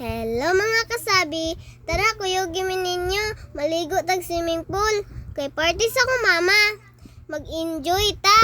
Hello mga kasabi, tara kuyogin ninyo, maligo tag swimming pool. Kay party sa ko mama, mag-enjoy ta.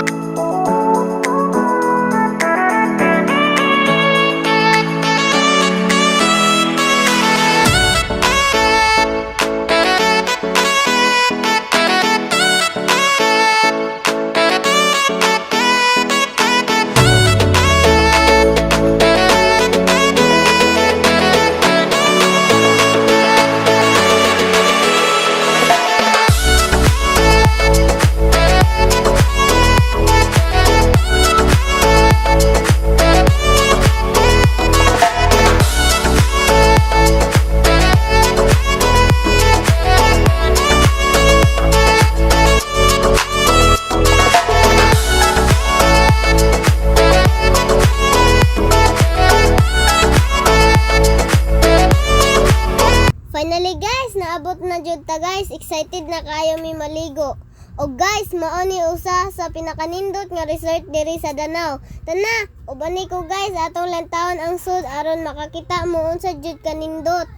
Finally guys, naabot na jud ta guys. Excited na kayo mi maligo. O guys, mao ni usa sa pinakanindot nga resort diri sa Danau. Tana, ubani ko guys, atong lantawon ang sud aron makakita mo unsa jud kanindot.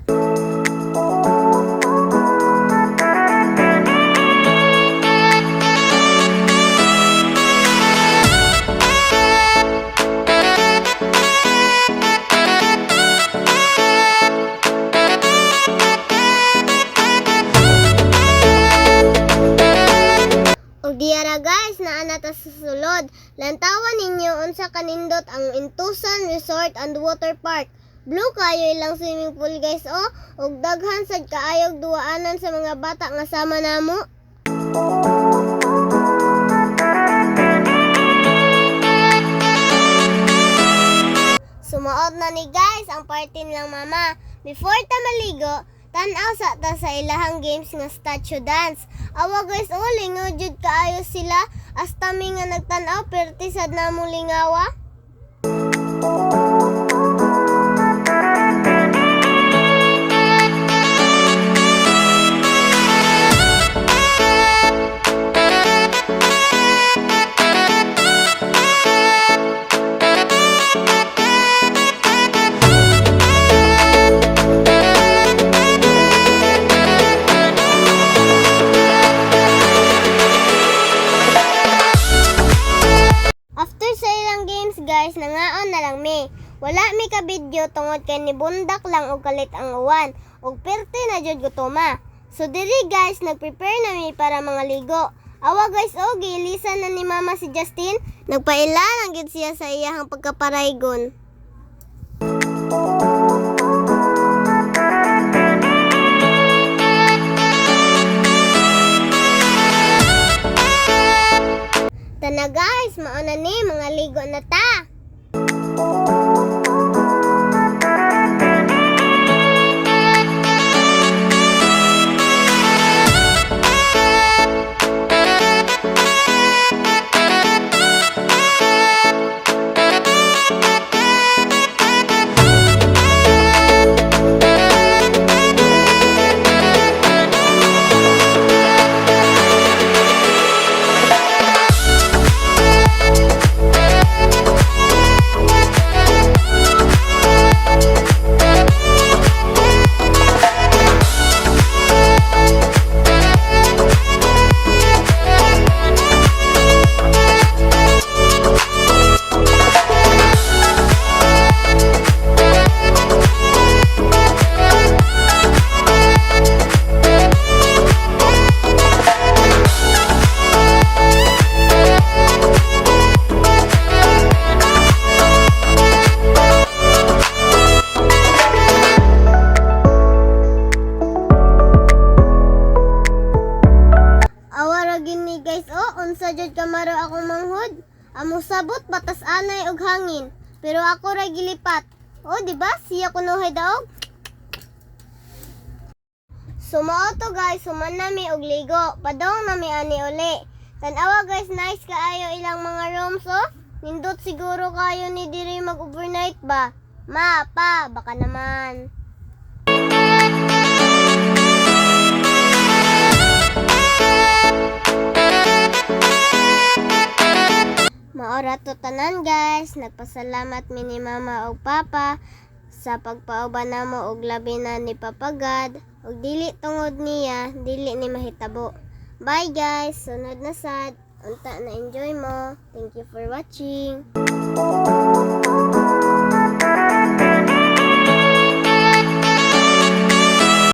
Diyara guys, naa ta sa sulod. Lantawan ninyo unsa kanindot ang Intusan Resort and Water Park. Blue kayo ilang swimming pool guys ug daghan sad kaayog duaanan sa mga bata nga sama namo. Sumaot na ni guys ang party nilang mama. Before ta maligo, tan-aw sa ta sa ilahang games nga statue dance. Awa guys, lingod jud kaayo sila. Hasta mi nga nagtan-aw perti sad na mo lingawa. Guys, nangaon na lang mi. Wala mi ka video tungod kay nibundak lang og kalit ang uwan ug perti na jud gutoma. So diri guys, nagprepare na mi para mga ligo. Awa guys, gilisan na ni mama si Justin. Nagpaila lang gid siya sa iyahang pagkaparaygon. Tana guys, mauna ni mga ligo na ta. Unsa jud kamaro akong manghud? Amo sabot batas anay og hangin, pero ako ra gilipat. Di ba? Siya kunuhay daog. Sumao to guys, human nami og ligo. Padong nami ani uli. Tan-awa guys, nice kaayo ilang mga rooms Nindot siguro kayo ni diri mag-overnight ba? Ma, pa, baka naman. Maora to tanan guys, nagpasalamat mi ni mama o papa sa pagpauban namo og labi na ni papagad og dili tungod niya dili ni mahitabo. Bye guys, sunod na sad. Unta na enjoy mo. Thank you for watching.